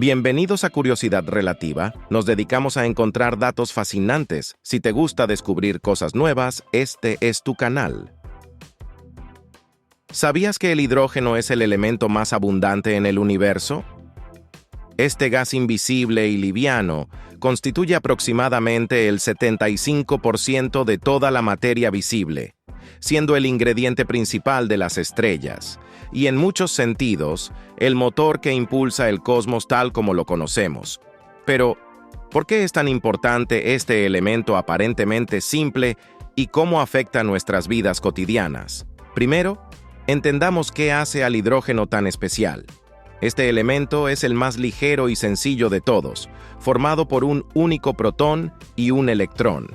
Bienvenidos a Curiosidad Relativa. Nos dedicamos a encontrar datos fascinantes. Si te gusta descubrir cosas nuevas, este es tu canal. ¿Sabías que el hidrógeno es el elemento más abundante en el universo? Este gas invisible y liviano constituye aproximadamente el 75% de toda la materia visible, siendo el ingrediente principal de las estrellas, y en muchos sentidos, el motor que impulsa el cosmos tal como lo conocemos. Pero, ¿por qué es tan importante este elemento aparentemente simple y cómo afecta nuestras vidas cotidianas? Primero, entendamos qué hace al hidrógeno tan especial. Este elemento es el más ligero y sencillo de todos, formado por un único protón y un electrón.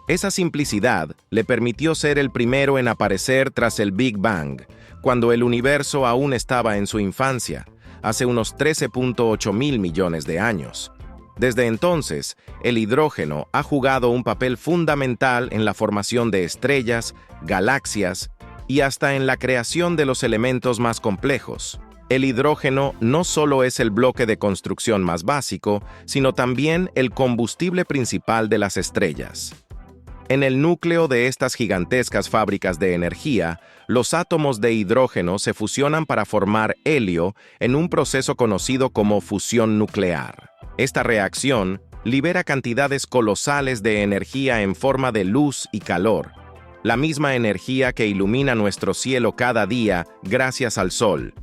Esa simplicidad le permitió ser el primero en aparecer tras el Big Bang, cuando el universo aún estaba en su infancia, hace unos 13.8 mil millones de años. Desde entonces, el hidrógeno ha jugado un papel fundamental en la formación de estrellas, galaxias y hasta en la creación de los elementos más complejos. El hidrógeno no solo es el bloque de construcción más básico, sino también el combustible principal de las estrellas. En el núcleo de estas gigantescas fábricas de energía, los átomos de hidrógeno se fusionan para formar helio en un proceso conocido como fusión nuclear. Esta reacción libera cantidades colosales de energía en forma de luz y calor, la misma energía que ilumina nuestro cielo cada día gracias al sol.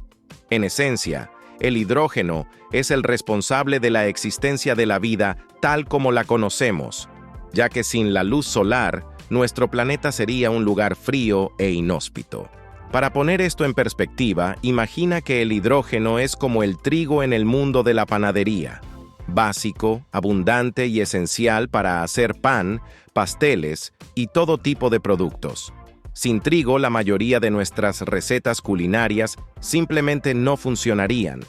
En esencia, el hidrógeno es el responsable de la existencia de la vida tal como la conocemos, ya que sin la luz solar, nuestro planeta sería un lugar frío e inhóspito. Para poner esto en perspectiva, imagina que el hidrógeno es como el trigo en el mundo de la panadería, básico, abundante y esencial para hacer pan, pasteles y todo tipo de productos. Sin trigo, la mayoría de nuestras recetas culinarias simplemente no funcionarían.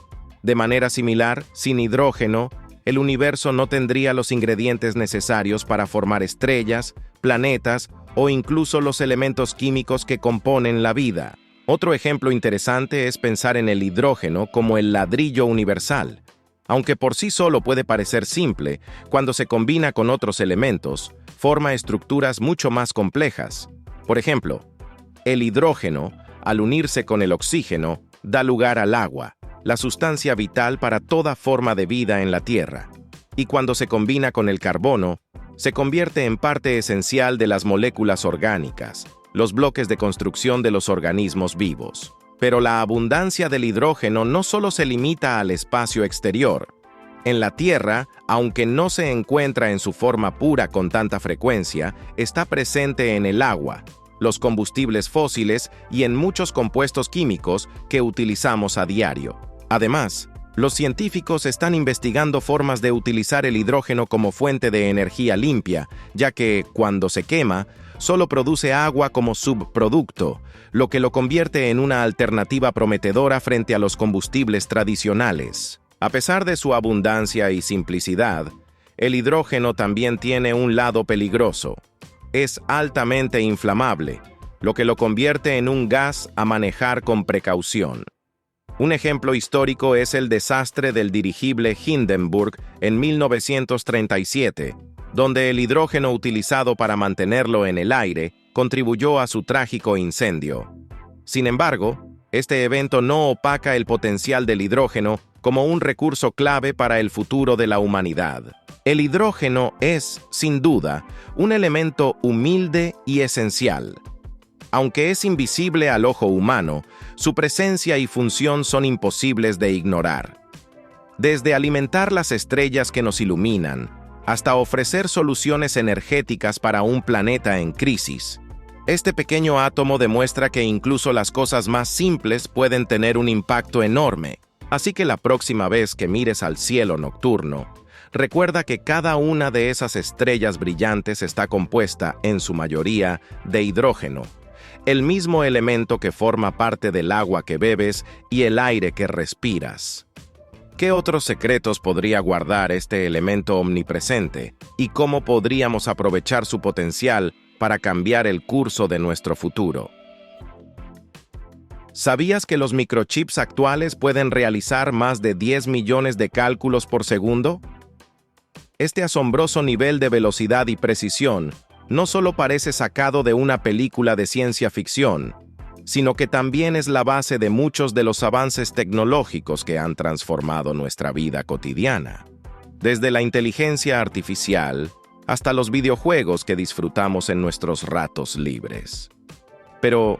De manera similar, sin hidrógeno, el universo no tendría los ingredientes necesarios para formar estrellas, planetas o incluso los elementos químicos que componen la vida. Otro ejemplo interesante es pensar en el hidrógeno como el ladrillo universal. Aunque por sí solo puede parecer simple, cuando se combina con otros elementos, forma estructuras mucho más complejas. Por ejemplo, el hidrógeno, al unirse con el oxígeno, da lugar al agua, la sustancia vital para toda forma de vida en la Tierra. Y cuando se combina con el carbono, se convierte en parte esencial de las moléculas orgánicas, los bloques de construcción de los organismos vivos. Pero la abundancia del hidrógeno no solo se limita al espacio exterior. En la Tierra, aunque no se encuentra en su forma pura con tanta frecuencia, está presente en el agua, los combustibles fósiles y en muchos compuestos químicos que utilizamos a diario. Además, los científicos están investigando formas de utilizar el hidrógeno como fuente de energía limpia, ya que, cuando se quema, solo produce agua como subproducto, lo que lo convierte en una alternativa prometedora frente a los combustibles tradicionales. A pesar de su abundancia y simplicidad, el hidrógeno también tiene un lado peligroso. Es altamente inflamable, lo que lo convierte en un gas a manejar con precaución. Un ejemplo histórico es el desastre del dirigible Hindenburg en 1937, donde el hidrógeno utilizado para mantenerlo en el aire contribuyó a su trágico incendio. Sin embargo, este evento no opaca el potencial del hidrógeno como un recurso clave para el futuro de la humanidad. El hidrógeno es, sin duda, un elemento humilde y esencial. Aunque es invisible al ojo humano, su presencia y función son imposibles de ignorar. Desde alimentar las estrellas que nos iluminan, hasta ofrecer soluciones energéticas para un planeta en crisis, este pequeño átomo demuestra que incluso las cosas más simples pueden tener un impacto enorme. Así que la próxima vez que mires al cielo nocturno, recuerda que cada una de esas estrellas brillantes está compuesta, en su mayoría, de hidrógeno, el mismo elemento que forma parte del agua que bebes y el aire que respiras. ¿Qué otros secretos podría guardar este elemento omnipresente y cómo podríamos aprovechar su potencial para cambiar el curso de nuestro futuro? ¿Sabías que los microchips actuales pueden realizar más de 10 millones de cálculos por segundo? Este asombroso nivel de velocidad y precisión no solo parece sacado de una película de ciencia ficción, sino que también es la base de muchos de los avances tecnológicos que han transformado nuestra vida cotidiana. Desde la inteligencia artificial hasta los videojuegos que disfrutamos en nuestros ratos libres. Pero,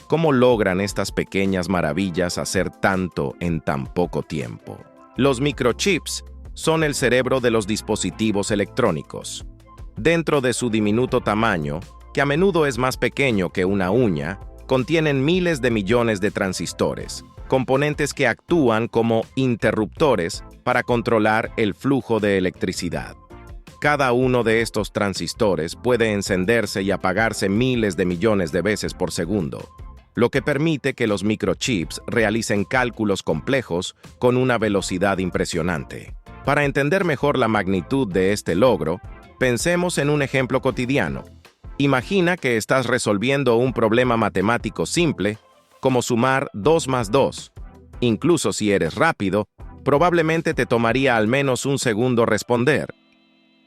¿cómo logran estas pequeñas maravillas hacer tanto en tan poco tiempo? Los microchips son el cerebro de los dispositivos electrónicos. Dentro de su diminuto tamaño, que a menudo es más pequeño que una uña, contienen miles de millones de transistores, componentes que actúan como interruptores para controlar el flujo de electricidad. Cada uno de estos transistores puede encenderse y apagarse miles de millones de veces por segundo, lo que permite que los microchips realicen cálculos complejos con una velocidad impresionante. Para entender mejor la magnitud de este logro, pensemos en un ejemplo cotidiano. Imagina que estás resolviendo un problema matemático simple, como sumar 2 más 2. Incluso si eres rápido, probablemente te tomaría al menos un segundo responder.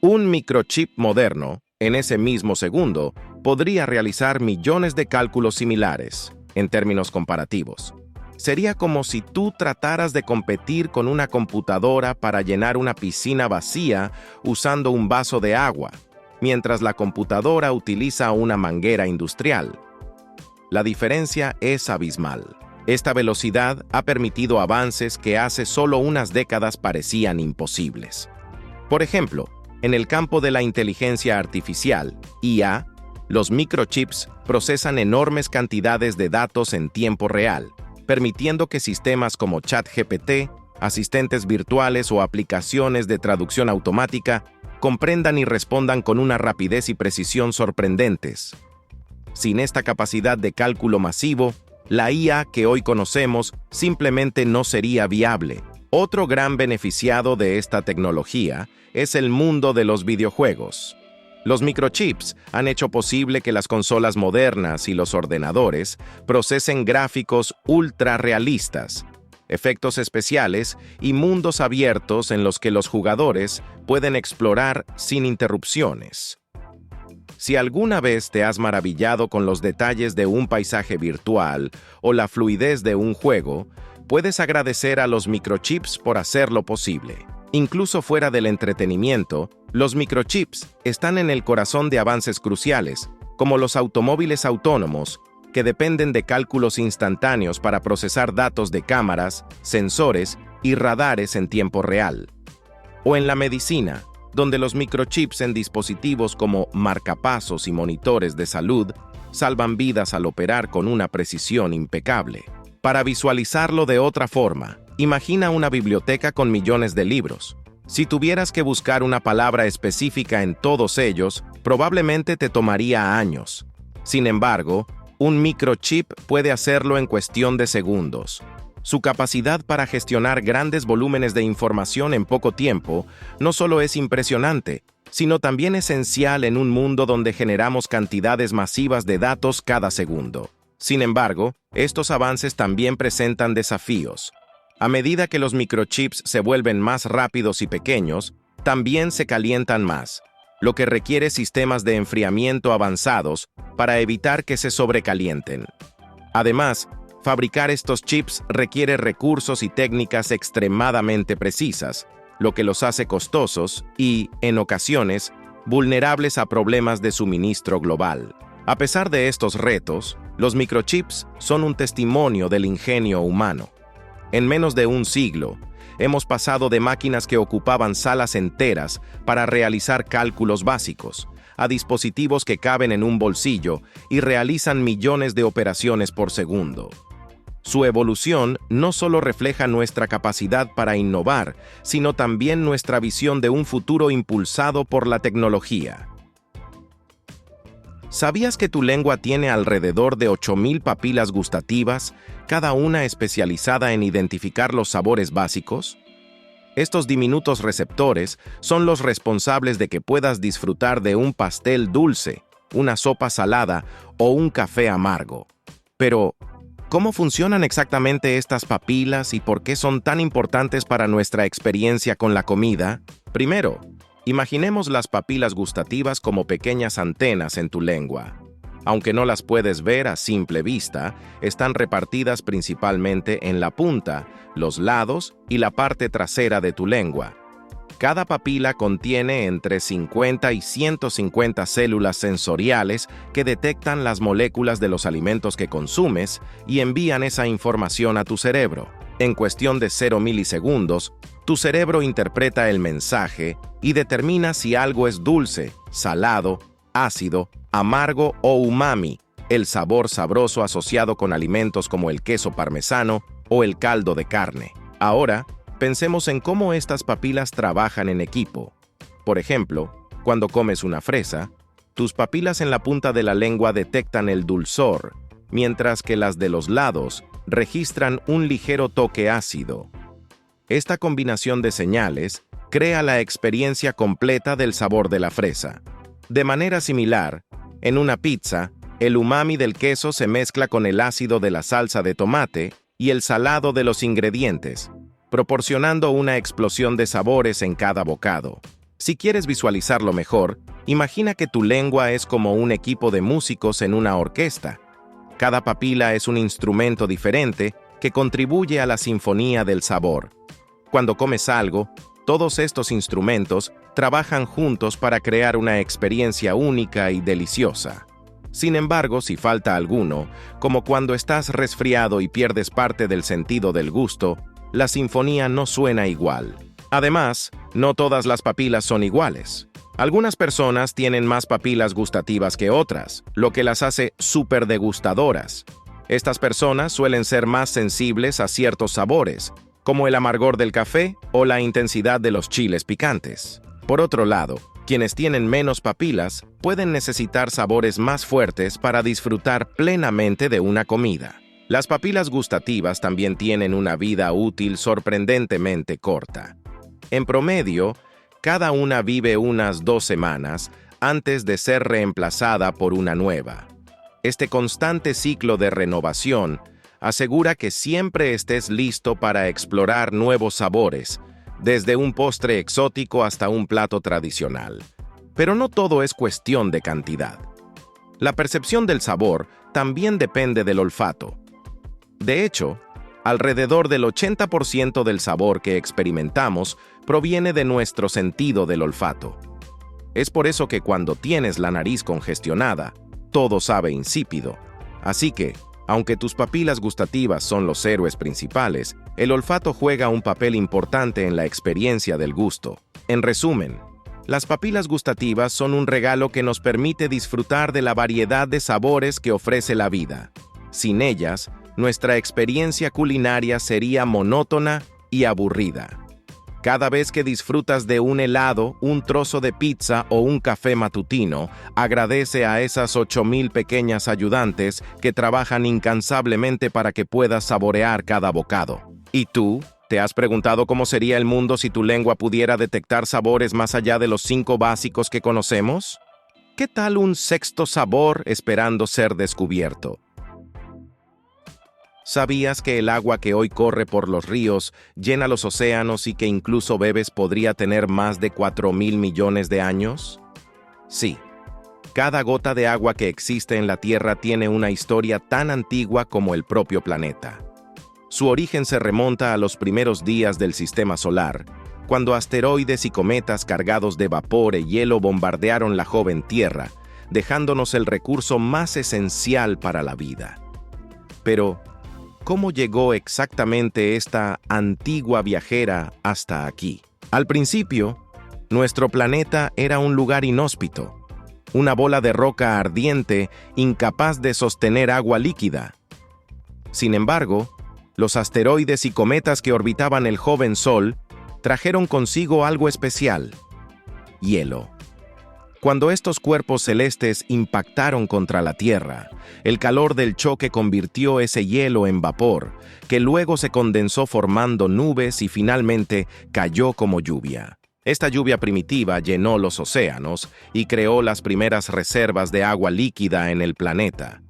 Un microchip moderno, en ese mismo segundo, podría realizar millones de cálculos similares, en términos comparativos. Sería como si tú trataras de competir con una computadora para llenar una piscina vacía usando un vaso de agua, mientras la computadora utiliza una manguera industrial. La diferencia es abismal. Esta velocidad ha permitido avances que hace solo unas décadas parecían imposibles. Por ejemplo, en el campo de la inteligencia artificial, IA, los microchips procesan enormes cantidades de datos en tiempo real, permitiendo que sistemas como ChatGPT, asistentes virtuales o aplicaciones de traducción automática comprendan y respondan con una rapidez y precisión sorprendentes. Sin esta capacidad de cálculo masivo, la IA que hoy conocemos simplemente no sería viable. Otro gran beneficiado de esta tecnología es el mundo de los videojuegos. Los microchips han hecho posible que las consolas modernas y los ordenadores procesen gráficos ultra realistas, efectos especiales y mundos abiertos en los que los jugadores pueden explorar sin interrupciones. Si alguna vez te has maravillado con los detalles de un paisaje virtual o la fluidez de un juego, puedes agradecer a los microchips por hacerlo posible. Incluso fuera del entretenimiento, los microchips están en el corazón de avances cruciales, como los automóviles autónomos, que dependen de cálculos instantáneos para procesar datos de cámaras, sensores y radares en tiempo real. O en la medicina, donde los microchips en dispositivos como marcapasos y monitores de salud salvan vidas al operar con una precisión impecable. Para visualizarlo de otra forma, imagina una biblioteca con millones de libros. Si tuvieras que buscar una palabra específica en todos ellos, probablemente te tomaría años. Sin embargo, un microchip puede hacerlo en cuestión de segundos. Su capacidad para gestionar grandes volúmenes de información en poco tiempo no solo es impresionante, sino también esencial en un mundo donde generamos cantidades masivas de datos cada segundo. Sin embargo, estos avances también presentan desafíos. A medida que los microchips se vuelven más rápidos y pequeños, también se calientan más, lo que requiere sistemas de enfriamiento avanzados para evitar que se sobrecalienten. Además, fabricar estos chips requiere recursos y técnicas extremadamente precisas, lo que los hace costosos y, en ocasiones, vulnerables a problemas de suministro global. A pesar de estos retos, los microchips son un testimonio del ingenio humano. En menos de un siglo, hemos pasado de máquinas que ocupaban salas enteras para realizar cálculos básicos, a dispositivos que caben en un bolsillo y realizan millones de operaciones por segundo. Su evolución no solo refleja nuestra capacidad para innovar, sino también nuestra visión de un futuro impulsado por la tecnología. ¿Sabías que tu lengua tiene alrededor de 8.000 papilas gustativas, cada una especializada en identificar los sabores básicos? Estos diminutos receptores son los responsables de que puedas disfrutar de un pastel dulce, una sopa salada o un café amargo. Pero, ¿Cómo funcionan exactamente estas papilas y por qué son tan importantes para nuestra experiencia con la comida? Primero, imaginemos las papilas gustativas como pequeñas antenas en tu lengua. Aunque no las puedes ver a simple vista, están repartidas principalmente en la punta, los lados y la parte trasera de tu lengua. Cada papila contiene entre 50 y 150 células sensoriales que detectan las moléculas de los alimentos que consumes y envían esa información a tu cerebro. En cuestión de 0 milisegundos, tu cerebro interpreta el mensaje y determina si algo es dulce, salado, ácido, amargo o umami, el sabor sabroso asociado con alimentos como el queso parmesano o el caldo de carne. Ahora, pensemos en cómo estas papilas trabajan en equipo. Por ejemplo, cuando comes una fresa, tus papilas en la punta de la lengua detectan el dulzor, mientras que las de los lados registran un ligero toque ácido. Esta combinación de señales crea la experiencia completa del sabor de la fresa. De manera similar, en una pizza, el umami del queso se mezcla con el ácido de la salsa de tomate y el salado de los ingredientes, proporcionando una explosión de sabores en cada bocado. Si quieres visualizarlo mejor, imagina que tu lengua es como un equipo de músicos en una orquesta. Cada papila es un instrumento diferente que contribuye a la sinfonía del sabor. Cuando comes algo, todos estos instrumentos trabajan juntos para crear una experiencia única y deliciosa. Sin embargo, si falta alguno, como cuando estás resfriado y pierdes parte del sentido del gusto, la sinfonía no suena igual. Además, no todas las papilas son iguales. Algunas personas tienen más papilas gustativas que otras, lo que las hace superdegustadoras. Estas personas suelen ser más sensibles a ciertos sabores, como el amargor del café o la intensidad de los chiles picantes. Por otro lado, quienes tienen menos papilas pueden necesitar sabores más fuertes para disfrutar plenamente de una comida. Las papilas gustativas también tienen una vida útil sorprendentemente corta. En promedio, cada una vive unas 2 semanas antes de ser reemplazada por una nueva. Este constante ciclo de renovación asegura que siempre estés listo para explorar nuevos sabores, desde un postre exótico hasta un plato tradicional. Pero no todo es cuestión de cantidad. La percepción del sabor también depende del olfato. De hecho, alrededor del 80% del sabor que experimentamos proviene de nuestro sentido del olfato. Es por eso que cuando tienes la nariz congestionada, todo sabe insípido. Así que, aunque tus papilas gustativas son los héroes principales, el olfato juega un papel importante en la experiencia del gusto. En resumen, las papilas gustativas son un regalo que nos permite disfrutar de la variedad de sabores que ofrece la vida. Sin ellas, nuestra experiencia culinaria sería monótona y aburrida. Cada vez que disfrutas de un helado, un trozo de pizza o un café matutino, agradece a esas 8,000 pequeñas ayudantes que trabajan incansablemente para que puedas saborear cada bocado. ¿Y tú? ¿Te has preguntado cómo sería el mundo si tu lengua pudiera detectar sabores más allá de los 5 básicos que conocemos? ¿Qué tal un sexto sabor esperando ser descubierto? ¿Sabías que el agua que hoy corre por los ríos llena los océanos y que incluso bebes podría tener más de 4,000 millones de años? Sí, cada gota de agua que existe en la Tierra tiene una historia tan antigua como el propio planeta. Su origen se remonta a los primeros días del Sistema Solar, cuando asteroides y cometas cargados de vapor y hielo bombardearon la joven Tierra, dejándonos el recurso más esencial para la vida. Pero, ¿cómo llegó exactamente esta antigua viajera hasta aquí? Al principio, nuestro planeta era un lugar inhóspito, una bola de roca ardiente incapaz de sostener agua líquida. Sin embargo, los asteroides y cometas que orbitaban el joven Sol trajeron consigo algo especial: hielo. Cuando estos cuerpos celestes impactaron contra la Tierra, el calor del choque convirtió ese hielo en vapor, que luego se condensó formando nubes y finalmente cayó como lluvia. Esta lluvia primitiva llenó los océanos y creó las primeras reservas de agua líquida en el planeta.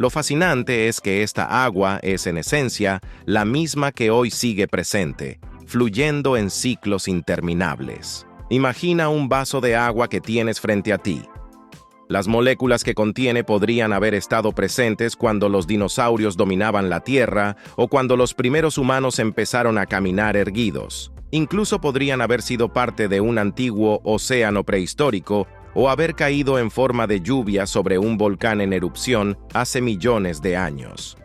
Lo fascinante es que esta agua es, en esencia, la misma que hoy sigue presente, fluyendo en ciclos interminables. Imagina un vaso de agua que tienes frente a ti. Las moléculas que contiene podrían haber estado presentes cuando los dinosaurios dominaban la Tierra o cuando los primeros humanos empezaron a caminar erguidos. Incluso podrían haber sido parte de un antiguo océano prehistórico o haber caído en forma de lluvia sobre un volcán en erupción hace millones de años.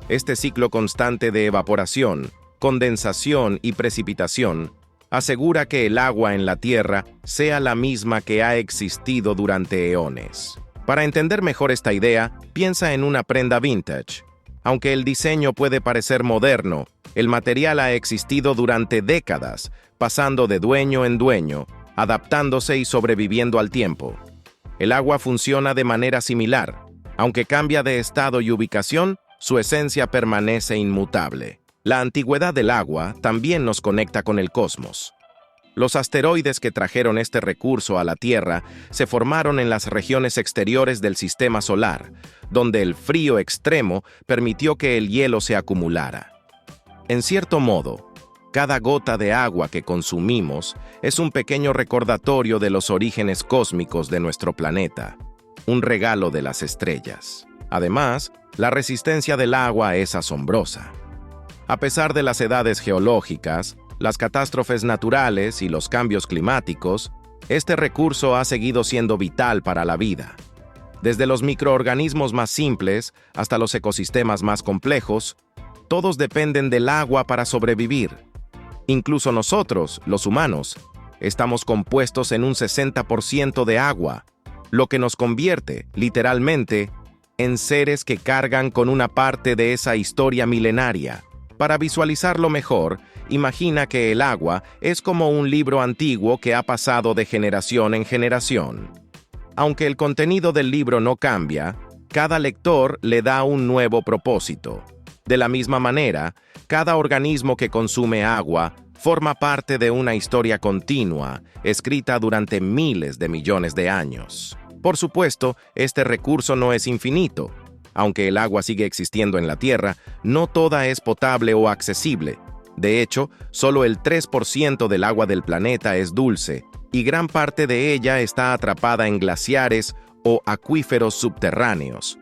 Este ciclo constante de evaporación, condensación y precipitación asegura que el agua en la Tierra sea la misma que ha existido durante eones. Para entender mejor esta idea, piensa en una prenda vintage. Aunque el diseño puede parecer moderno, el material ha existido durante décadas, pasando de dueño en dueño, adaptándose y sobreviviendo al tiempo. El agua funciona de manera similar. Aunque cambia de estado y ubicación, su esencia permanece inmutable. La antigüedad del agua también nos conecta con el cosmos. Los asteroides que trajeron este recurso a la Tierra se formaron en las regiones exteriores del sistema solar, donde el frío extremo permitió que el hielo se acumulara. En cierto modo, cada gota de agua que consumimos es un pequeño recordatorio de los orígenes cósmicos de nuestro planeta, un regalo de las estrellas. Además, la resistencia del agua es asombrosa. A pesar de las edades geológicas, las catástrofes naturales y los cambios climáticos, este recurso ha seguido siendo vital para la vida. Desde los microorganismos más simples hasta los ecosistemas más complejos, todos dependen del agua para sobrevivir. Incluso nosotros, los humanos, estamos compuestos en un 60% de agua, lo que nos convierte, literalmente, en seres que cargan con una parte de esa historia milenaria. Para visualizarlo mejor, imagina que el agua es como un libro antiguo que ha pasado de generación en generación. Aunque el contenido del libro no cambia, cada lector le da un nuevo propósito. De la misma manera, cada organismo que consume agua forma parte de una historia continua, escrita durante miles de millones de años. Por supuesto, este recurso no es infinito. Aunque el agua sigue existiendo en la Tierra, no toda es potable o accesible. De hecho, solo el 3% del agua del planeta es dulce, y gran parte de ella está atrapada en glaciares o acuíferos subterráneos.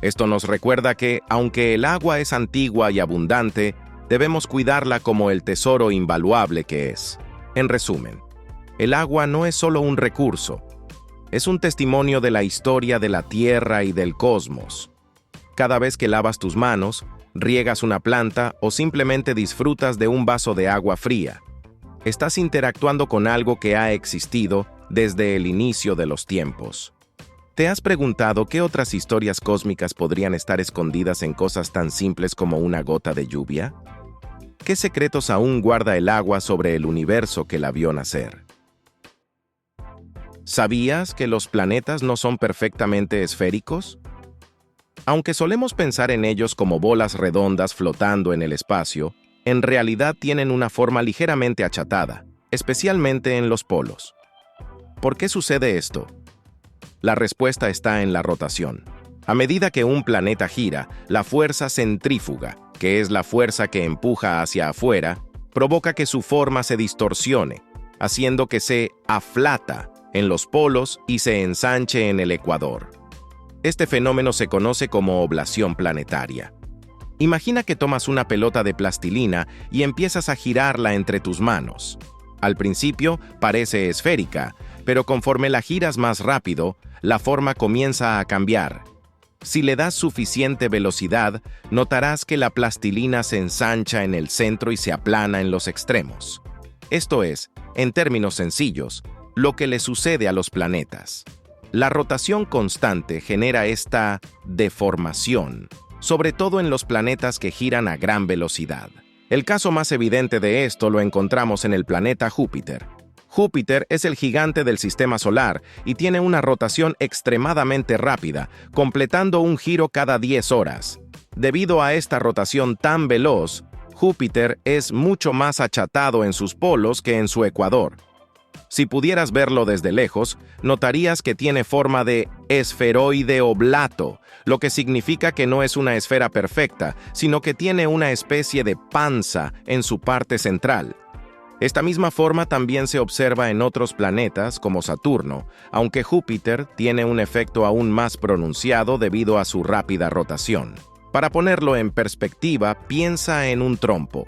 Esto nos recuerda que, aunque el agua es antigua y abundante, debemos cuidarla como el tesoro invaluable que es. En resumen, el agua no es solo un recurso, es un testimonio de la historia de la Tierra y del cosmos. Cada vez que lavas tus manos, riegas una planta o simplemente disfrutas de un vaso de agua fría, estás interactuando con algo que ha existido desde el inicio de los tiempos. ¿Te has preguntado qué otras historias cósmicas podrían estar escondidas en cosas tan simples como una gota de lluvia? ¿Qué secretos aún guarda el agua sobre el universo que la vio nacer? ¿Sabías que los planetas no son perfectamente esféricos? Aunque solemos pensar en ellos como bolas redondas flotando en el espacio, en realidad tienen una forma ligeramente achatada, especialmente en los polos. ¿Por qué sucede esto? La respuesta está en la rotación. A medida que un planeta gira, la fuerza centrífuga, que es la fuerza que empuja hacia afuera, provoca que su forma se distorsione, haciendo que se aflata en los polos y se ensanche en el ecuador. Este fenómeno se conoce como oblación planetaria. Imagina que tomas una pelota de plastilina y empiezas a girarla entre tus manos. Al principio parece esférica, pero conforme la giras más rápido, la forma comienza a cambiar. Si le das suficiente velocidad, notarás que la plastilina se ensancha en el centro y se aplana en los extremos. Esto es, en términos sencillos, lo que le sucede a los planetas. La rotación constante genera esta deformación, sobre todo en los planetas que giran a gran velocidad. El caso más evidente de esto lo encontramos en el planeta Júpiter. Júpiter es el gigante del sistema solar y tiene una rotación extremadamente rápida, completando un giro cada 10 horas. Debido a esta rotación tan veloz, Júpiter es mucho más achatado en sus polos que en su ecuador. Si pudieras verlo desde lejos, notarías que tiene forma de esferoide oblato, lo que significa que no es una esfera perfecta, sino que tiene una especie de panza en su parte central. Esta misma forma también se observa en otros planetas como Saturno, aunque Júpiter tiene un efecto aún más pronunciado debido a su rápida rotación. Para ponerlo en perspectiva, piensa en un trompo.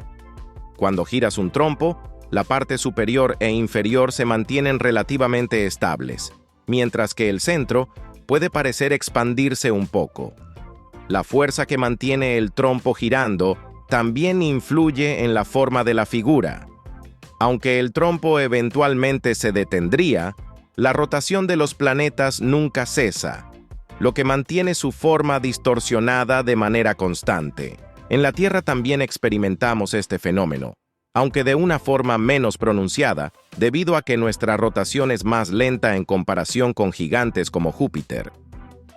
Cuando giras un trompo, la parte superior e inferior se mantienen relativamente estables, mientras que el centro puede parecer expandirse un poco. La fuerza que mantiene el trompo girando también influye en la forma de la figura. Aunque el trompo eventualmente se detendría, la rotación de los planetas nunca cesa, lo que mantiene su forma distorsionada de manera constante. En la Tierra también experimentamos este fenómeno, aunque de una forma menos pronunciada, debido a que nuestra rotación es más lenta en comparación con gigantes como Júpiter.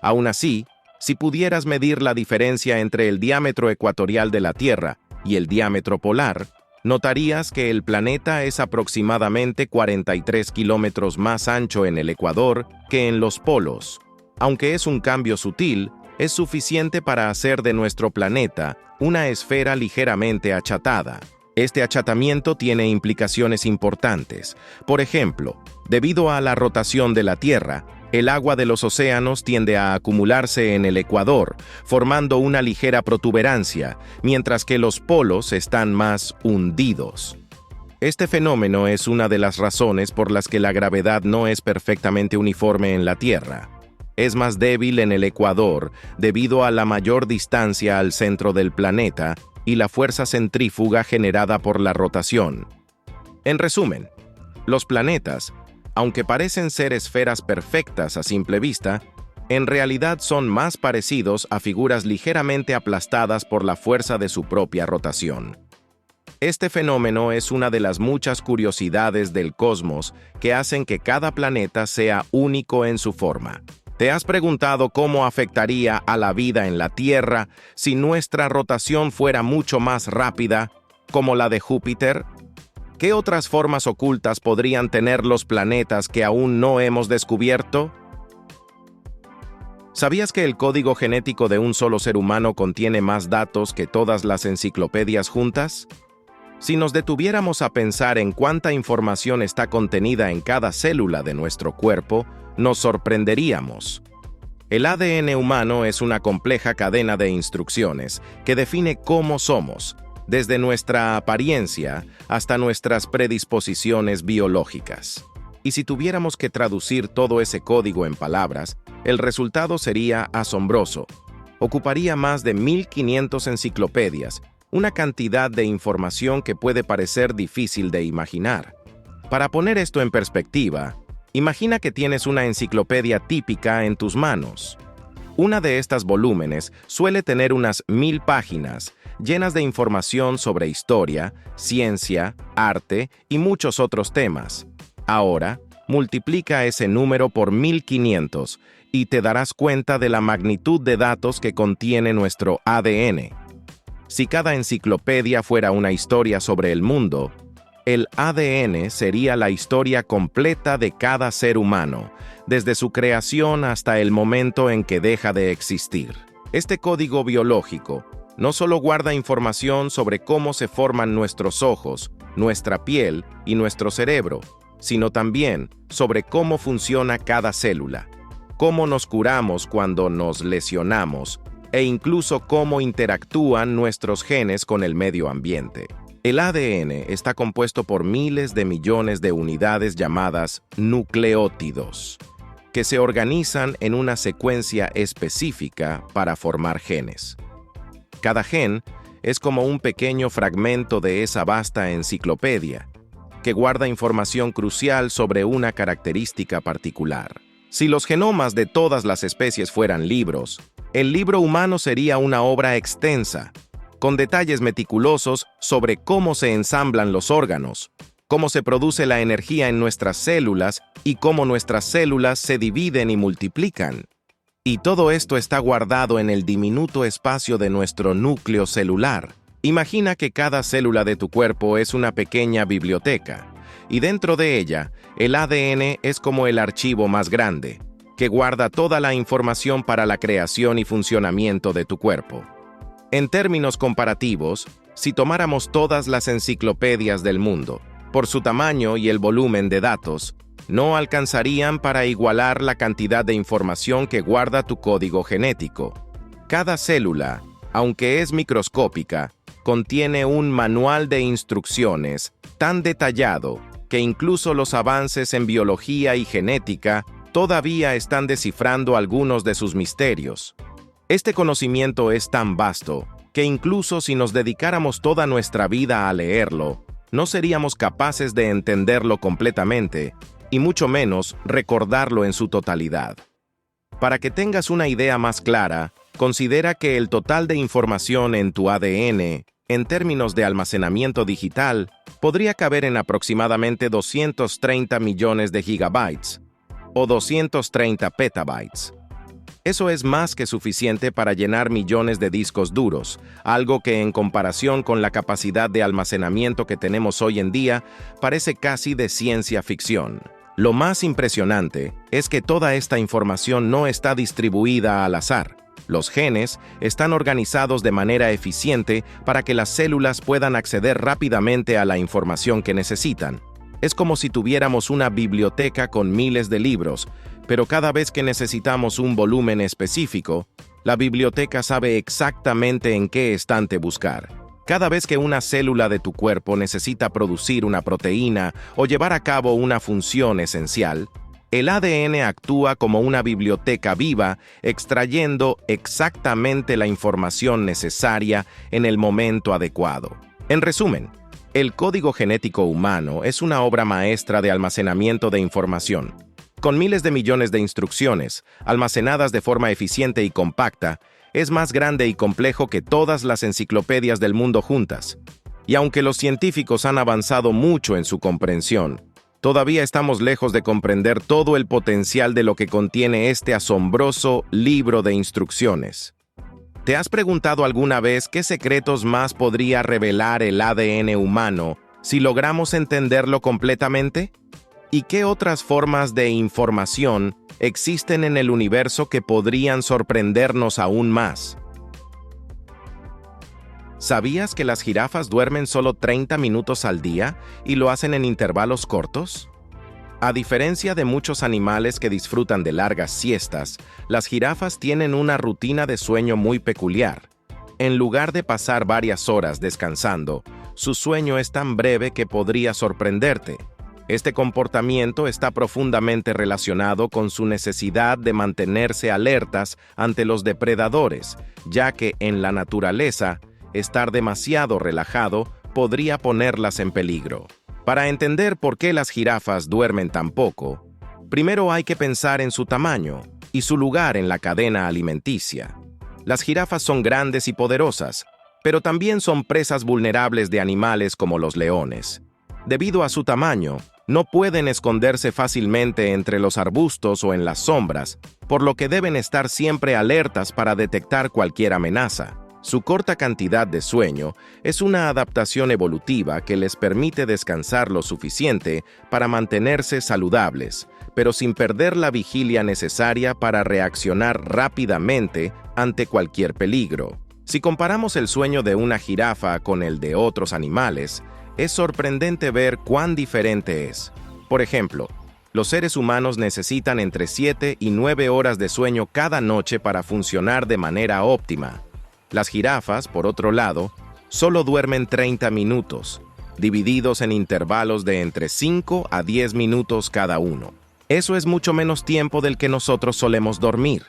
Aún así, si pudieras medir la diferencia entre el diámetro ecuatorial de la Tierra y el diámetro polar, notarías que el planeta es aproximadamente 43 kilómetros más ancho en el ecuador que en los polos. Aunque es un cambio sutil, es suficiente para hacer de nuestro planeta una esfera ligeramente achatada. Este achatamiento tiene implicaciones importantes. Por ejemplo, debido a la rotación de la Tierra, el agua de los océanos tiende a acumularse en el ecuador, formando una ligera protuberancia, mientras que los polos están más hundidos. Este fenómeno es una de las razones por las que la gravedad no es perfectamente uniforme en la Tierra. Es más débil en el ecuador debido a la mayor distancia al centro del planeta y la fuerza centrífuga generada por la rotación. En resumen, los planetas, aunque parecen ser esferas perfectas a simple vista, en realidad son más parecidos a figuras ligeramente aplastadas por la fuerza de su propia rotación. Este fenómeno es una de las muchas curiosidades del cosmos que hacen que cada planeta sea único en su forma. ¿Te has preguntado cómo afectaría a la vida en la Tierra si nuestra rotación fuera mucho más rápida, como la de Júpiter? ¿Qué otras formas ocultas podrían tener los planetas que aún no hemos descubierto? ¿Sabías que el código genético de un solo ser humano contiene más datos que todas las enciclopedias juntas? Si nos detuviéramos a pensar en cuánta información está contenida en cada célula de nuestro cuerpo, nos sorprenderíamos. El ADN humano es una compleja cadena de instrucciones que define cómo somos, desde nuestra apariencia hasta nuestras predisposiciones biológicas. Y si tuviéramos que traducir todo ese código en palabras, el resultado sería asombroso. Ocuparía más de 1500 enciclopedias, una cantidad de información que puede parecer difícil de imaginar. Para poner esto en perspectiva, imagina que tienes una enciclopedia típica en tus manos. Una de estas volúmenes suele tener unas 1000 páginas, llenas de información sobre historia, ciencia, arte y muchos otros temas. Ahora, multiplica ese número por 1500 y te darás cuenta de la magnitud de datos que contiene nuestro ADN. Si cada enciclopedia fuera una historia sobre el mundo, el ADN sería la historia completa de cada ser humano, desde su creación hasta el momento en que deja de existir. Este código biológico no solo guarda información sobre cómo se forman nuestros ojos, nuestra piel y nuestro cerebro, sino también sobre cómo funciona cada célula, cómo nos curamos cuando nos lesionamos e incluso cómo interactúan nuestros genes con el medio ambiente. El ADN está compuesto por miles de millones de unidades llamadas nucleótidos, que se organizan en una secuencia específica para formar genes. Cada gen es como un pequeño fragmento de esa vasta enciclopedia, que guarda información crucial sobre una característica particular. Si los genomas de todas las especies fueran libros, el libro humano sería una obra extensa, con detalles meticulosos sobre cómo se ensamblan los órganos, cómo se produce la energía en nuestras células y cómo nuestras células se dividen y multiplican. Y todo esto está guardado en el diminuto espacio de nuestro núcleo celular. Imagina que cada célula de tu cuerpo es una pequeña biblioteca, y dentro de ella, el ADN es como el archivo más grande, que guarda toda la información para la creación y funcionamiento de tu cuerpo. En términos comparativos, si tomáramos todas las enciclopedias del mundo, por su tamaño y el volumen de datos, no alcanzarían para igualar la cantidad de información que guarda tu código genético. Cada célula, aunque es microscópica, contiene un manual de instrucciones tan detallado que incluso los avances en biología y genética todavía están descifrando algunos de sus misterios. Este conocimiento es tan vasto que incluso si nos dedicáramos toda nuestra vida a leerlo, no seríamos capaces de entenderlo completamente y mucho menos recordarlo en su totalidad. Para que tengas una idea más clara, considera que el total de información en tu ADN, en términos de almacenamiento digital, podría caber en aproximadamente 230 millones de gigabytes o 230 petabytes. Eso es más que suficiente para llenar millones de discos duros, algo que en comparación con la capacidad de almacenamiento que tenemos hoy en día, parece casi de ciencia ficción. Lo más impresionante es que toda esta información no está distribuida al azar. Los genes están organizados de manera eficiente para que las células puedan acceder rápidamente a la información que necesitan. Es como si tuviéramos una biblioteca con miles de libros, pero cada vez que necesitamos un volumen específico, la biblioteca sabe exactamente en qué estante buscar. Cada vez que una célula de tu cuerpo necesita producir una proteína o llevar a cabo una función esencial, el ADN actúa como una biblioteca viva, extrayendo exactamente la información necesaria en el momento adecuado. En resumen, el código genético humano es una obra maestra de almacenamiento de información. Con miles de millones de instrucciones, almacenadas de forma eficiente y compacta, es más grande y complejo que todas las enciclopedias del mundo juntas. Y aunque los científicos han avanzado mucho en su comprensión, todavía estamos lejos de comprender todo el potencial de lo que contiene este asombroso libro de instrucciones. ¿Te has preguntado alguna vez qué secretos más podría revelar el ADN humano si logramos entenderlo completamente? ¿Y qué otras formas de información existen en el universo que podrían sorprendernos aún más? ¿Sabías que las jirafas duermen solo 30 minutos al día y lo hacen en intervalos cortos? A diferencia de muchos animales que disfrutan de largas siestas, las jirafas tienen una rutina de sueño muy peculiar. En lugar de pasar varias horas descansando, su sueño es tan breve que podría sorprenderte. Este comportamiento está profundamente relacionado con su necesidad de mantenerse alertas ante los depredadores, ya que en la naturaleza, estar demasiado relajado podría ponerlas en peligro. Para entender por qué las jirafas duermen tan poco, primero hay que pensar en su tamaño y su lugar en la cadena alimenticia. Las jirafas son grandes y poderosas, pero también son presas vulnerables de animales como los leones. Debido a su tamaño, no pueden esconderse fácilmente entre los arbustos o en las sombras, por lo que deben estar siempre alertas para detectar cualquier amenaza. Su corta cantidad de sueño es una adaptación evolutiva que les permite descansar lo suficiente para mantenerse saludables, pero sin perder la vigilia necesaria para reaccionar rápidamente ante cualquier peligro. Si comparamos el sueño de una jirafa con el de otros animales, es sorprendente ver cuán diferente es. Por ejemplo, los seres humanos necesitan entre 7 y 9 horas de sueño cada noche para funcionar de manera óptima. Las jirafas, por otro lado, solo duermen 30 minutos, divididos en intervalos de entre 5 a 10 minutos cada uno. Eso es mucho menos tiempo del que nosotros solemos dormir.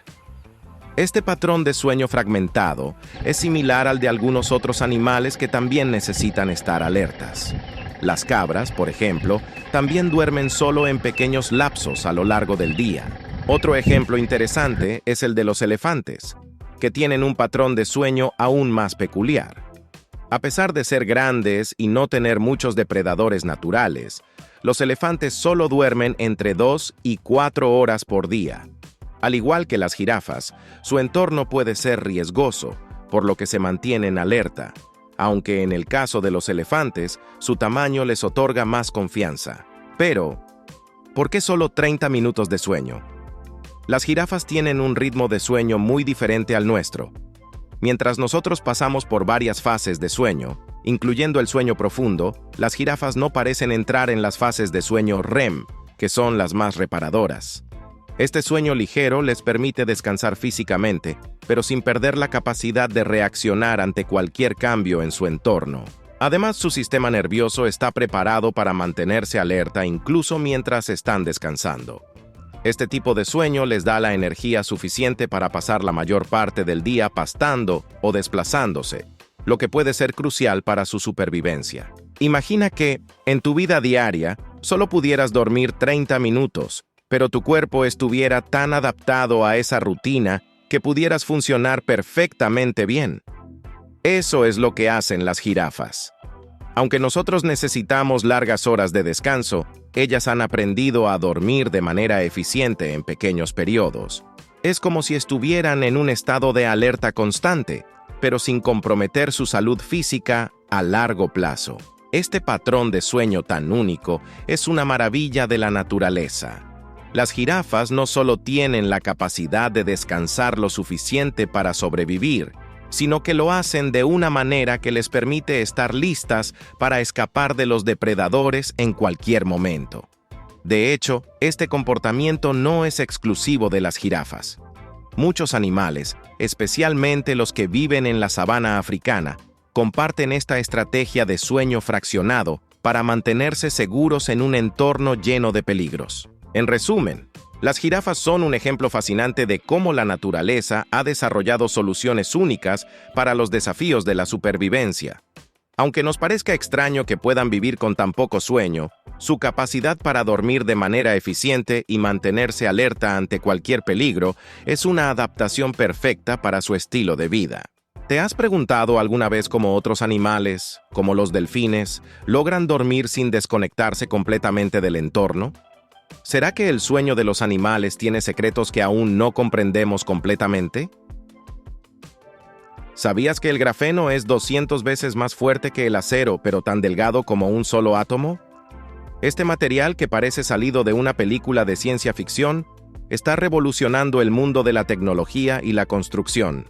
Este patrón de sueño fragmentado es similar al de algunos otros animales que también necesitan estar alertas. Las cabras, por ejemplo, también duermen solo en pequeños lapsos a lo largo del día. Otro ejemplo interesante es el de los elefantes, que tienen un patrón de sueño aún más peculiar. A pesar de ser grandes y no tener muchos depredadores naturales, los elefantes solo duermen entre 2 y 4 horas por día. Al igual que las jirafas, su entorno puede ser riesgoso, por lo que se mantienen alerta. aunque en el caso de los elefantes, su tamaño les otorga más confianza. Pero, ¿por qué solo 30 minutos de sueño? Las jirafas tienen un ritmo de sueño muy diferente al nuestro. Mientras nosotros pasamos por varias fases de sueño, incluyendo el sueño profundo, las jirafas no parecen entrar en las fases de sueño REM, que son las más reparadoras. Este sueño ligero les permite descansar físicamente, pero sin perder la capacidad de reaccionar ante cualquier cambio en su entorno. Además, su sistema nervioso está preparado para mantenerse alerta incluso mientras están descansando. Este tipo de sueño les da la energía suficiente para pasar la mayor parte del día pastando o desplazándose, lo que puede ser crucial para su supervivencia. Imagina que, en tu vida diaria, solo pudieras dormir 30 minutos, pero tu cuerpo estuviera tan adaptado a esa rutina que pudieras funcionar perfectamente bien. Eso es lo que hacen las jirafas. Aunque nosotros necesitamos largas horas de descanso, ellas han aprendido a dormir de manera eficiente en pequeños periodos. Es como si estuvieran en un estado de alerta constante, pero sin comprometer su salud física a largo plazo. Este patrón de sueño tan único es una maravilla de la naturaleza. Las jirafas no solo tienen la capacidad de descansar lo suficiente para sobrevivir, sino que lo hacen de una manera que les permite estar listas para escapar de los depredadores en cualquier momento. De hecho, este comportamiento no es exclusivo de las jirafas. Muchos animales, especialmente los que viven en la sabana africana, comparten esta estrategia de sueño fraccionado para mantenerse seguros en un entorno lleno de peligros. En resumen, las jirafas son un ejemplo fascinante de cómo la naturaleza ha desarrollado soluciones únicas para los desafíos de la supervivencia. Aunque nos parezca extraño que puedan vivir con tan poco sueño, su capacidad para dormir de manera eficiente y mantenerse alerta ante cualquier peligro es una adaptación perfecta para su estilo de vida. ¿Te has preguntado alguna vez cómo otros animales, como los delfines, logran dormir sin desconectarse completamente del entorno? ¿Será que el sueño de los animales tiene secretos que aún no comprendemos completamente? ¿Sabías que el grafeno es 200 veces más fuerte que el acero, pero tan delgado como un solo átomo? Este material, que parece salido de una película de ciencia ficción, está revolucionando el mundo de la tecnología y la construcción.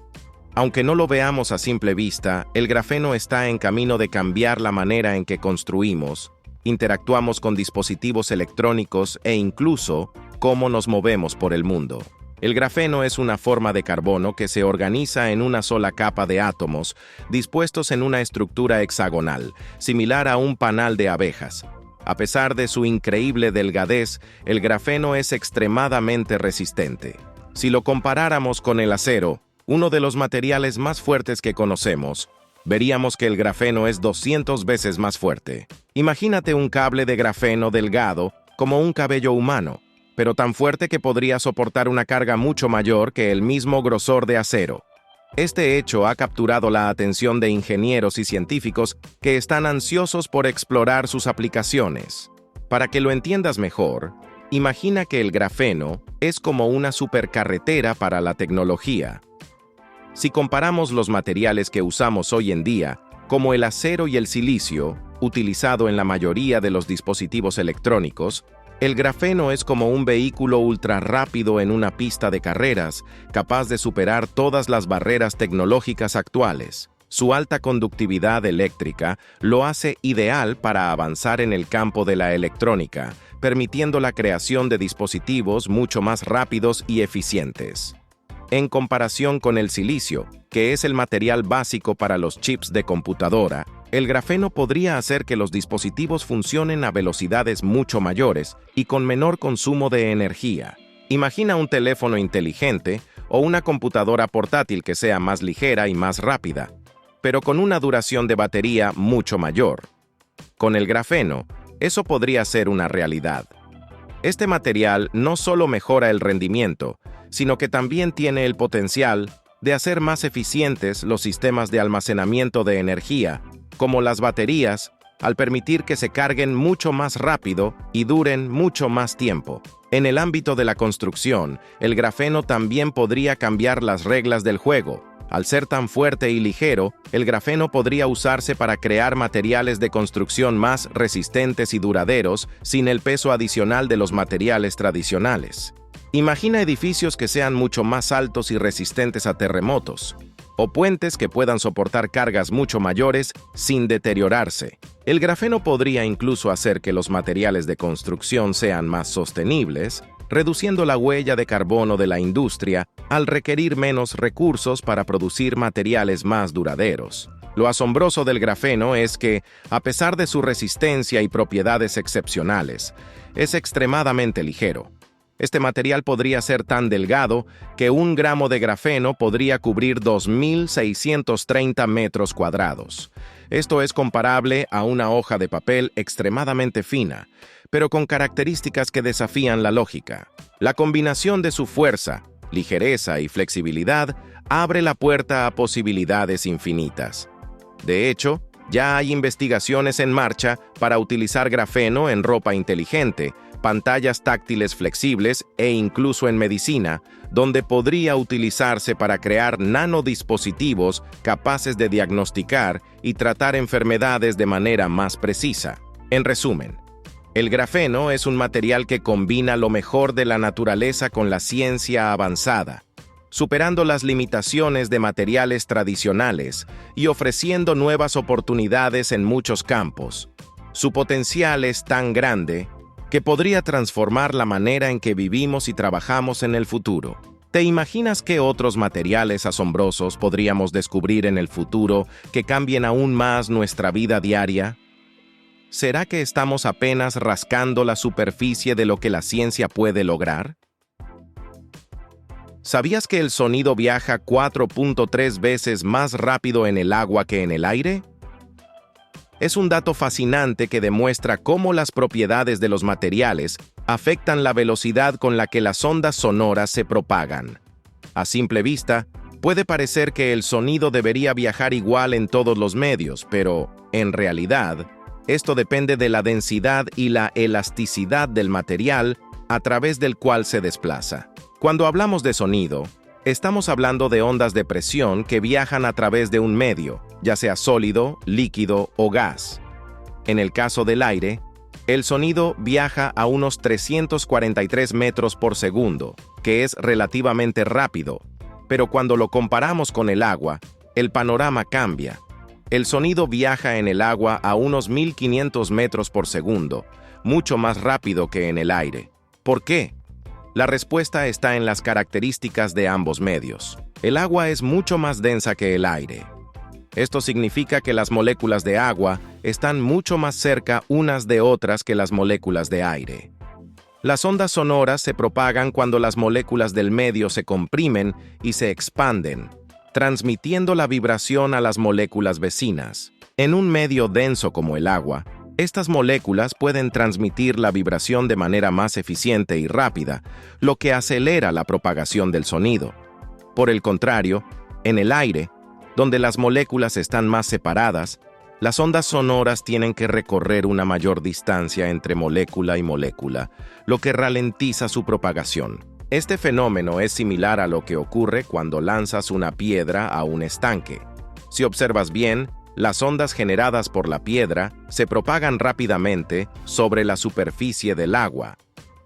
Aunque no lo veamos a simple vista, el grafeno está en camino de cambiar la manera en que construimos, interactuamos con dispositivos electrónicos e incluso cómo nos movemos por el mundo. El grafeno es una forma de carbono que se organiza en una sola capa de átomos dispuestos en una estructura hexagonal, similar a un panal de abejas. A pesar de su increíble delgadez, el grafeno es extremadamente resistente. Si lo comparáramos con el acero, uno de los materiales más fuertes que conocemos, veríamos que el grafeno es 200 veces más fuerte. Imagínate un cable de grafeno delgado como un cabello humano, pero tan fuerte que podría soportar una carga mucho mayor que el mismo grosor de acero. Este hecho ha capturado la atención de ingenieros y científicos que están ansiosos por explorar sus aplicaciones. Para que lo entiendas mejor, imagina que el grafeno es como una supercarretera para la tecnología. Si comparamos los materiales que usamos hoy en día, como el acero y el silicio, utilizado en la mayoría de los dispositivos electrónicos, el grafeno es como un vehículo ultra rápido en una pista de carreras, capaz de superar todas las barreras tecnológicas actuales. Su alta conductividad eléctrica lo hace ideal para avanzar en el campo de la electrónica, permitiendo la creación de dispositivos mucho más rápidos y eficientes. En comparación con el silicio, que es el material básico para los chips de computadora, el grafeno podría hacer que los dispositivos funcionen a velocidades mucho mayores y con menor consumo de energía. Imagina un teléfono inteligente o una computadora portátil que sea más ligera y más rápida, pero con una duración de batería mucho mayor. Con el grafeno, eso podría ser una realidad. Este material no solo mejora el rendimiento, sino que también tiene el potencial de hacer más eficientes los sistemas de almacenamiento de energía, como las baterías, al permitir que se carguen mucho más rápido y duren mucho más tiempo. En el ámbito de la construcción, el grafeno también podría cambiar las reglas del juego. Al ser tan fuerte y ligero, el grafeno podría usarse para crear materiales de construcción más resistentes y duraderos sin el peso adicional de los materiales tradicionales. Imagina edificios que sean mucho más altos y resistentes a terremotos, o puentes que puedan soportar cargas mucho mayores sin deteriorarse. El grafeno podría incluso hacer que los materiales de construcción sean más sostenibles, reduciendo la huella de carbono de la industria al requerir menos recursos para producir materiales más duraderos. Lo asombroso del grafeno es que, a pesar de su resistencia y propiedades excepcionales, es extremadamente ligero. Este material podría ser tan delgado que 1 gramo de grafeno podría cubrir 2.630 metros cuadrados. Esto es comparable a una hoja de papel extremadamente fina, pero con características que desafían la lógica. La combinación de su fuerza, ligereza y flexibilidad abre la puerta a posibilidades infinitas. De hecho, ya hay investigaciones en marcha para utilizar grafeno en ropa inteligente, pantallas táctiles flexibles e incluso en medicina, donde podría utilizarse para crear nanodispositivos capaces de diagnosticar y tratar enfermedades de manera más precisa. En resumen, el grafeno es un material que combina lo mejor de la naturaleza con la ciencia avanzada, superando las limitaciones de materiales tradicionales y ofreciendo nuevas oportunidades en muchos campos. Su potencial es tan grande que podría transformar la manera en que vivimos y trabajamos en el futuro. ¿Te imaginas qué otros materiales asombrosos podríamos descubrir en el futuro que cambien aún más nuestra vida diaria? ¿Será que estamos apenas rascando la superficie de lo que la ciencia puede lograr? ¿Sabías que el sonido viaja 4.3 veces más rápido en el agua que en el aire? Es un dato fascinante que demuestra cómo las propiedades de los materiales afectan la velocidad con la que las ondas sonoras se propagan. A simple vista, puede parecer que el sonido debería viajar igual en todos los medios, pero, en realidad, esto depende de la densidad y la elasticidad del material a través del cual se desplaza. Cuando hablamos de sonido, estamos hablando de ondas de presión que viajan a través de un medio, ya sea sólido, líquido o gas. En el caso del aire, el sonido viaja a unos 343 metros por segundo, que es relativamente rápido, pero cuando lo comparamos con el agua, el panorama cambia. El sonido viaja en el agua a unos 1.500 metros por segundo, mucho más rápido que en el aire. ¿Por qué? La respuesta está en las características de ambos medios. El agua es mucho más densa que el aire. Esto significa que las moléculas de agua están mucho más cerca unas de otras que las moléculas de aire. Las ondas sonoras se propagan cuando las moléculas del medio se comprimen y se expanden, transmitiendo la vibración a las moléculas vecinas. En un medio denso como el agua, estas moléculas pueden transmitir la vibración de manera más eficiente y rápida, lo que acelera la propagación del sonido. Por el contrario, en el aire, donde las moléculas están más separadas, las ondas sonoras tienen que recorrer una mayor distancia entre molécula y molécula, lo que ralentiza su propagación. Este fenómeno es similar a lo que ocurre cuando lanzas una piedra a un estanque. Si observas bien, las ondas generadas por la piedra se propagan rápidamente sobre la superficie del agua.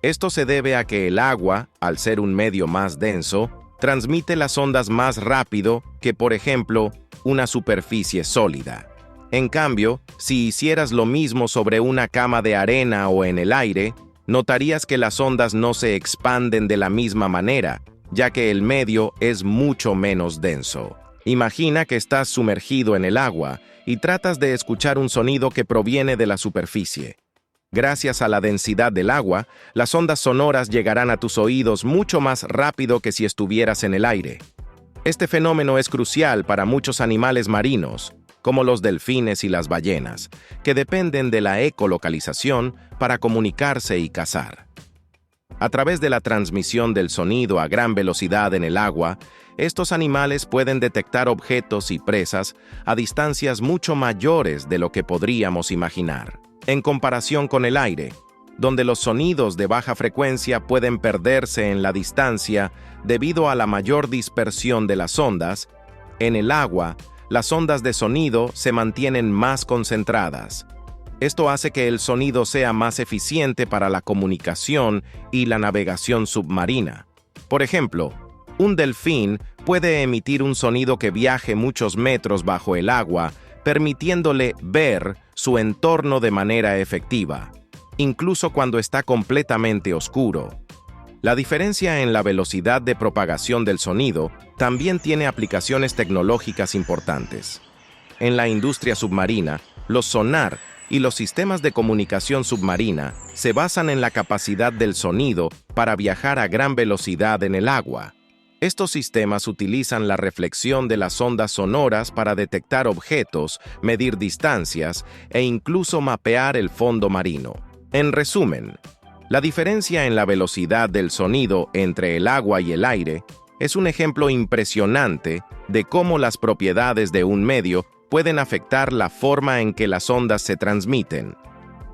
Esto se debe a que el agua, al ser un medio más denso, transmite las ondas más rápido que, por ejemplo, una superficie sólida. En cambio, si hicieras lo mismo sobre una cama de arena o en el aire, notarías que las ondas no se expanden de la misma manera, ya que el medio es mucho menos denso. Imagina que estás sumergido en el agua y tratas de escuchar un sonido que proviene de la superficie. Gracias a la densidad del agua, las ondas sonoras llegarán a tus oídos mucho más rápido que si estuvieras en el aire. Este fenómeno es crucial para muchos animales marinos, como los delfines y las ballenas, que dependen de la ecolocalización para comunicarse y cazar. A través de la transmisión del sonido a gran velocidad en el agua, estos animales pueden detectar objetos y presas a distancias mucho mayores de lo que podríamos imaginar. En comparación con el aire, donde los sonidos de baja frecuencia pueden perderse en la distancia debido a la mayor dispersión de las ondas, En el agua, las ondas de sonido se mantienen más concentradas. Esto hace que el sonido sea más eficiente para la comunicación y la navegación submarina. Por ejemplo, un delfín puede emitir un sonido que viaje muchos metros bajo el agua, permitiéndole ver su entorno de manera efectiva, incluso cuando está completamente oscuro. La diferencia en la velocidad de propagación del sonido también tiene aplicaciones tecnológicas importantes. En la industria submarina, los sonar y los sistemas de comunicación submarina se basan en la capacidad del sonido para viajar a gran velocidad en el agua. Estos sistemas utilizan la reflexión de las ondas sonoras para detectar objetos, medir distancias e incluso mapear el fondo marino. En resumen, la diferencia en la velocidad del sonido entre el agua y el aire es un ejemplo impresionante de cómo las propiedades de un medio pueden afectar la forma en que las ondas se transmiten.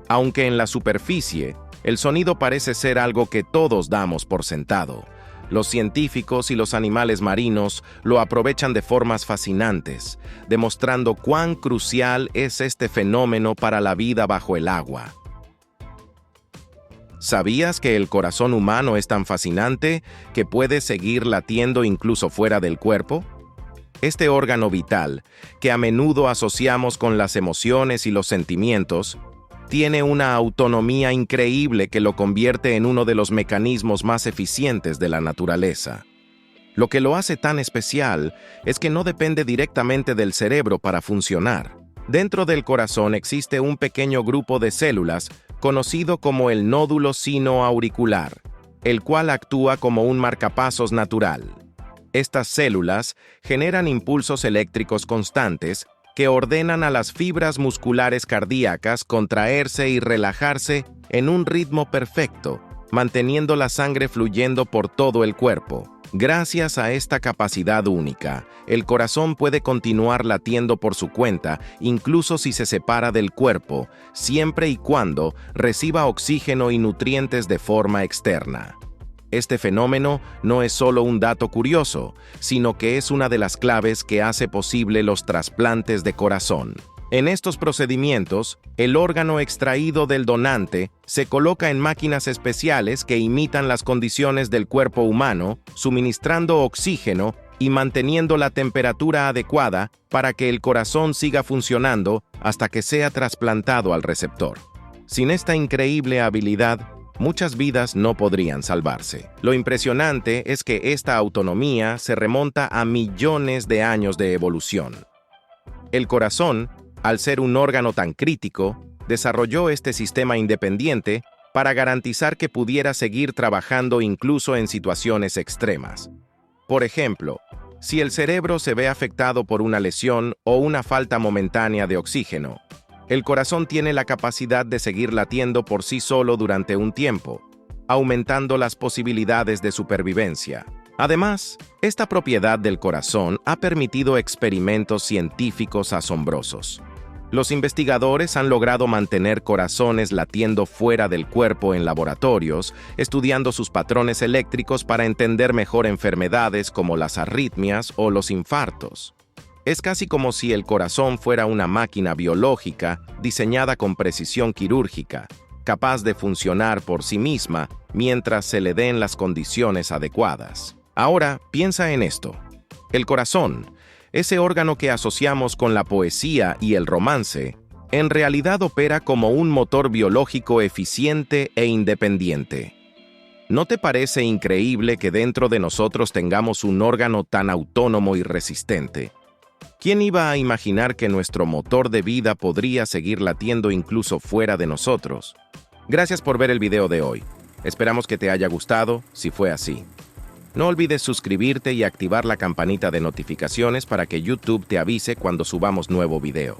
Aunque en la superficie, el sonido parece ser algo que todos damos por sentado. Los científicos y los animales marinos lo aprovechan de formas fascinantes, demostrando cuán crucial es este fenómeno para la vida bajo el agua. ¿Sabías que el corazón humano es tan fascinante que puede seguir latiendo incluso fuera del cuerpo? Este órgano vital, que a menudo asociamos con las emociones y los sentimientos, tiene una autonomía increíble que lo convierte en uno de los mecanismos más eficientes de la naturaleza. Lo que lo hace tan especial es que no depende directamente del cerebro para funcionar. Dentro del corazón existe un pequeño grupo de células conocido como el nódulo sino-auricular, el cual actúa como un marcapasos natural. Estas células generan impulsos eléctricos constantes que ordenan a las fibras musculares cardíacas contraerse y relajarse en un ritmo perfecto, manteniendo la sangre fluyendo por todo el cuerpo. Gracias a esta capacidad única, el corazón puede continuar latiendo por su cuenta, incluso si se separa del cuerpo, siempre y cuando reciba oxígeno y nutrientes de forma externa. Este fenómeno no es solo un dato curioso, sino que es una de las claves que hace posible los trasplantes de corazón. En estos procedimientos, el órgano extraído del donante se coloca en máquinas especiales que imitan las condiciones del cuerpo humano, suministrando oxígeno y manteniendo la temperatura adecuada para que el corazón siga funcionando hasta que sea trasplantado al receptor. Sin esta increíble habilidad, muchas vidas no podrían salvarse. Lo impresionante es que esta autonomía se remonta a millones de años de evolución. El corazón, al ser un órgano tan crítico, desarrolló este sistema independiente para garantizar que pudiera seguir trabajando incluso en situaciones extremas. Por ejemplo, si el cerebro se ve afectado por una lesión o una falta momentánea de oxígeno, el corazón tiene la capacidad de seguir latiendo por sí solo durante un tiempo, aumentando las posibilidades de supervivencia. Además, esta propiedad del corazón ha permitido experimentos científicos asombrosos. Los investigadores han logrado mantener corazones latiendo fuera del cuerpo en laboratorios, estudiando sus patrones eléctricos para entender mejor enfermedades como las arritmias o los infartos. Es casi como si el corazón fuera una máquina biológica diseñada con precisión quirúrgica, capaz de funcionar por sí misma mientras se le den las condiciones adecuadas. Ahora, piensa en esto. El corazón, ese órgano que asociamos con la poesía y el romance, en realidad opera como un motor biológico eficiente e independiente. ¿No te parece increíble que dentro de nosotros tengamos un órgano tan autónomo y resistente? ¿Quién iba a imaginar que nuestro motor de vida podría seguir latiendo incluso fuera de nosotros? Gracias por ver el video de hoy. Esperamos que te haya gustado, si fue así. No olvides suscribirte y activar la campanita de notificaciones para que YouTube te avise cuando subamos nuevo video.